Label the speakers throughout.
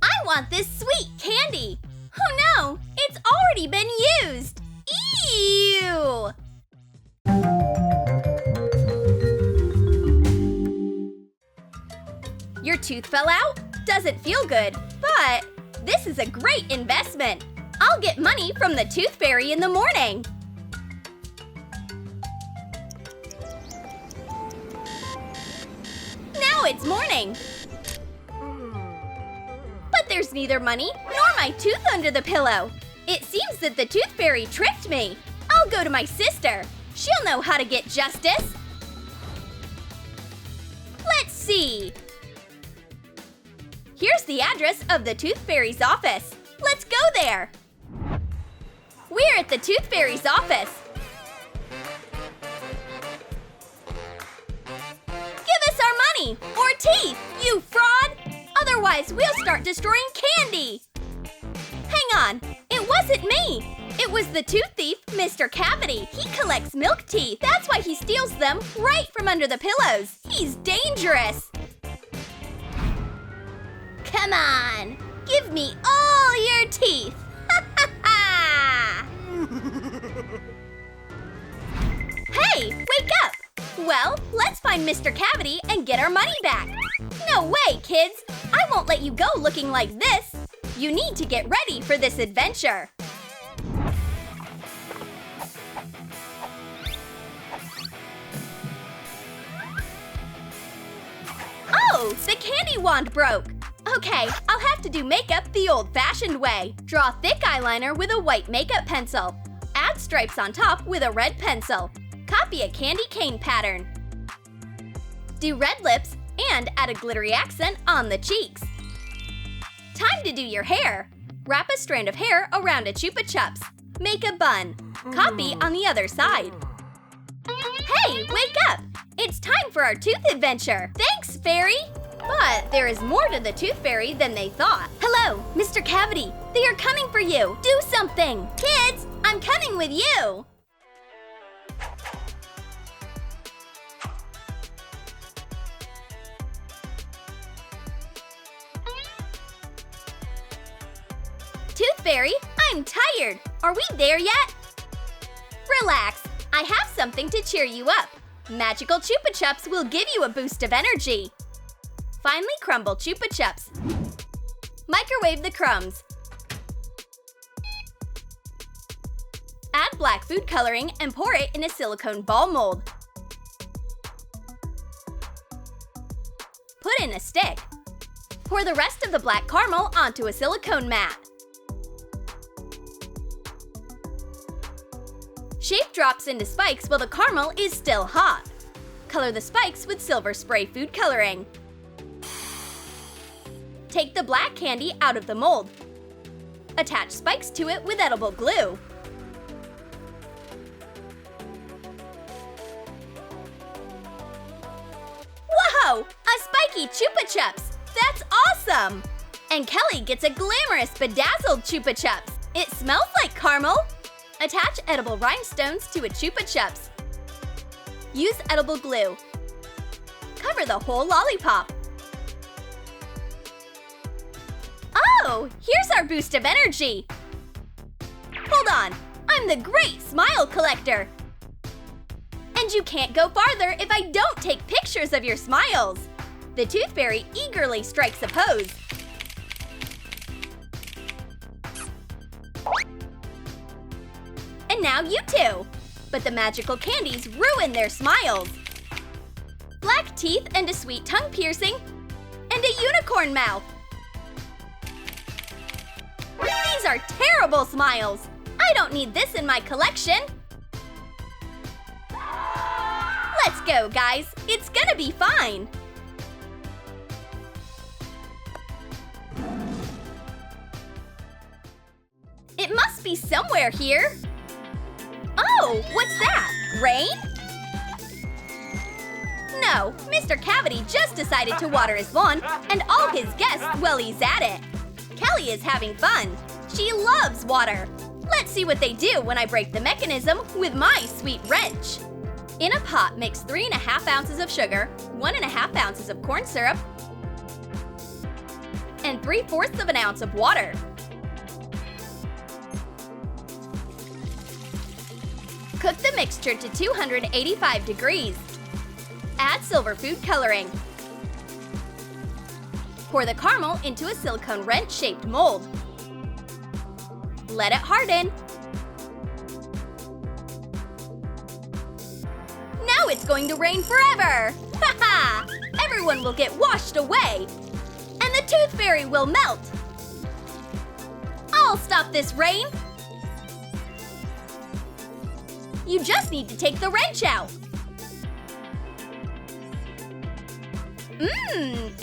Speaker 1: I want this sweet candy. Oh no, it's already been used. Ew! Your tooth fell out? Doesn't feel good, but this is a great investment. I'll get money from the tooth fairy in the morning. Now it's morning. But there's neither money nor my tooth under the pillow. It seems that the tooth fairy tricked me. I'll go to my sister. She'll know how to get justice. Let's see. Here's the address of the tooth fairy's office. Let's go there. We're at the tooth fairy's office. Give us our money or teeth, you fraud! Otherwise, we'll start destroying candy. Hang on, it wasn't me. It was the tooth thief, Mr. Cavity. He collects milk teeth. That's why he steals them right from under the pillows. He's dangerous. Come on, give me all your teeth. Ha ha ha! Hey, wake up! Well, let's find Mr. Cavity and get our money back. No way, kids! I won't let you go looking like this. You need to get ready for this adventure. Oh, the candy wand broke. Okay, I'll have to do makeup the old-fashioned way. Draw thick eyeliner with a white makeup pencil. Add stripes on top with a red pencil. Copy a candy cane pattern. Do red lips and add a glittery accent on the cheeks. Time to do your hair. Wrap a strand of hair around a Chupa Chups. Make a bun. Copy on the other side. Hey, wake up! It's time for our tooth adventure. Thanks, fairy! But there is more to the tooth fairy than they thought. Hello, Mr. Cavity. They are coming for you. Do something. Kids, I'm coming with you. Tooth fairy, I'm tired. Are we there yet? Relax. I have something to cheer you up. Magical Chupa Chups will give you a boost of energy. Finely crumble Chupa Chups. Microwave the crumbs. Add black food coloring and pour it in a silicone ball mold. Put in a stick. Pour the rest of the black caramel onto a silicone mat. Shape drops into spikes while the caramel is still hot. Color the spikes with silver spray food coloring. Take the black candy out of the mold. Attach spikes to it with edible glue. Whoa! A spiky Chupa Chups! That's awesome! And Kelly gets a glamorous bedazzled Chupa Chups. It smells like caramel. Attach edible rhinestones to a Chupa Chups. Use edible glue. Cover the whole lollipop. Oh, here's our boost of energy. Hold on, I'm the great smile collector. And you can't go farther if I don't take pictures of your smiles. The tooth fairy eagerly strikes a pose. And now you too. But the magical candies ruin their smiles. Black teeth and a sweet tongue piercing. And a unicorn mouth. These are terrible smiles. I don't need this in my collection. Let's go, guys. It's gonna be fine. It must be somewhere here. Oh, what's that? Rain? No, Mr. Cavity just decided to water his lawn and all his guests while he's at it. Kelly is having fun. She loves water. Let's see what they do when I break the mechanism with my sweet wrench. In a pot, mix 3½ ounces of sugar, 1½ ounces of corn syrup, and and 3/4 of an ounce of water. Cook the mixture to 285 degrees. Add silver food coloring. Pour the caramel into a silicone wrench-shaped mold. Let it harden. Now it's going to rain forever! Haha! Everyone will get washed away! And the tooth fairy will melt! I'll stop this rain! You just need to take the wrench out!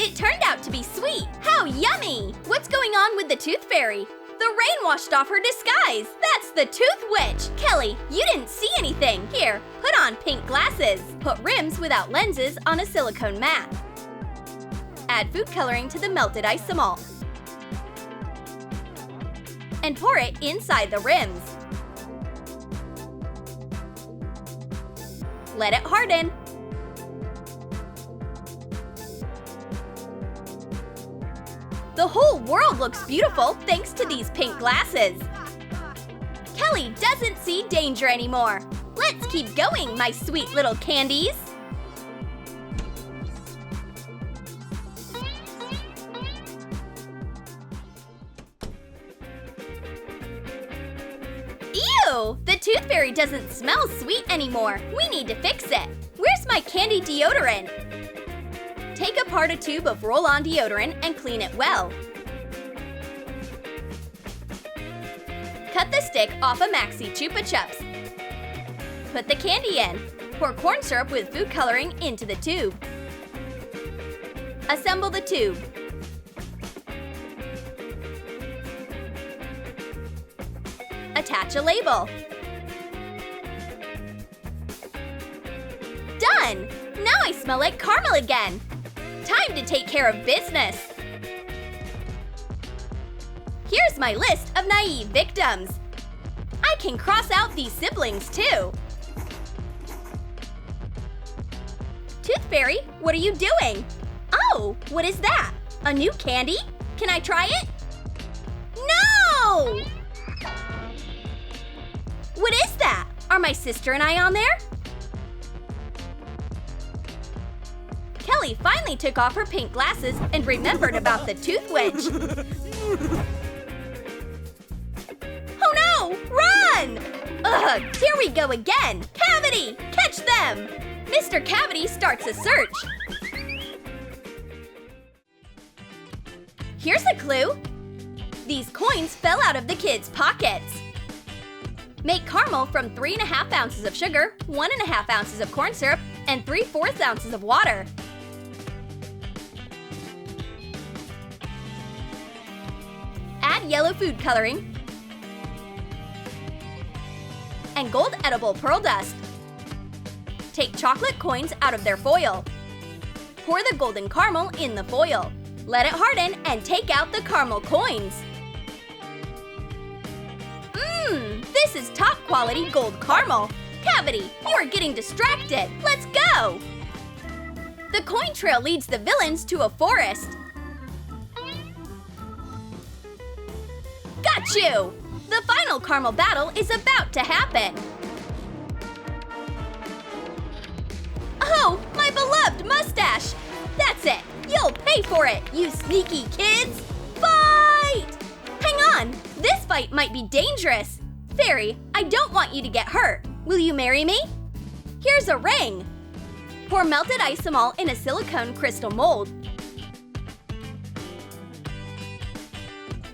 Speaker 1: It turned out to be sweet! How yummy! What's going on with the tooth fairy? The rain washed off her disguise! That's the tooth witch! Kelly, you didn't see anything! Here, put on pink glasses. Put rims without lenses on a silicone mat. Add food coloring to the melted Isomalt. And pour it inside the rims. Let it harden. The whole world looks beautiful thanks to these pink glasses. Kelly doesn't see danger anymore. Let's keep going, my sweet little candies. Ew! The tooth fairy doesn't smell sweet anymore. We need to fix it. Where's my candy deodorant? Take apart a tube of roll-on deodorant and clean it well. Cut the stick off a maxi Chupa Chups. Put the candy in. Pour corn syrup with food coloring into the tube. Assemble the tube. Attach a label. Done! Now I smell like caramel again. Time to take care of business. Here's my list of naive victims. I can cross out these siblings too. Tooth Fairy, what are you doing? Oh, what is that? A new candy? Can I try it? No! What is that? Are my sister and I on there? Kelly finally took off her pink glasses and remembered about the tooth witch. Oh no! Run! Ugh, here we go again! Cavity! Catch them! Mr. Cavity starts a search. Here's a clue. These coins fell out of the kids' pockets. Make caramel from 3.5 ounces of sugar, 1.5 ounces of corn syrup, and 3/4 ounces of water. Add yellow food coloring and gold edible pearl dust. Take chocolate coins out of their foil. Pour the golden caramel in the foil. Let it harden and take out the caramel coins. This is top quality gold caramel. Cavity, you are getting distracted. Let's go! The coin trail leads the villains to a forest. Got you! The final caramel battle is about to happen. Oh, my beloved mustache! That's it! You'll pay for it, you sneaky kids! Fight! Hang on! This fight might be dangerous. Fairy, I don't want you to get hurt. Will you marry me? Here's a ring. Pour melted Isomalt in a silicone crystal mold.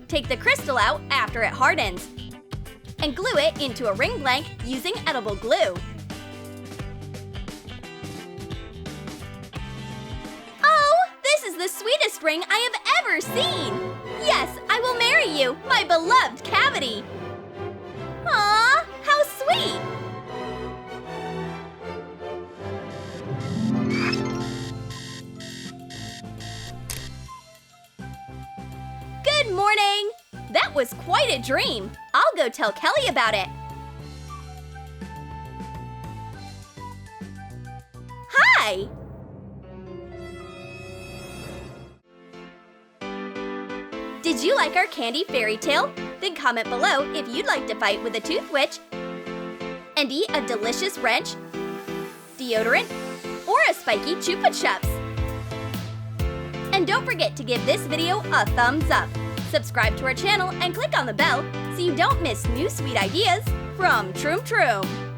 Speaker 1: Take the crystal out after it hardens and glue it into a ring blank using edible glue. Oh, this is the sweetest ring I have ever seen! Yes, I will marry you, my beloved Cavity! Aw, how sweet! Good morning! That was quite a dream. I'll go tell Kelly about it. Hi! Did you like our candy fairy tale? Then comment below if you'd like to fight with a tooth witch and eat a delicious wrench, deodorant, or a spiky Chupa Chups. And don't forget to give this video a thumbs up. Subscribe to our channel and click on the bell so you don't miss new sweet ideas from Troom.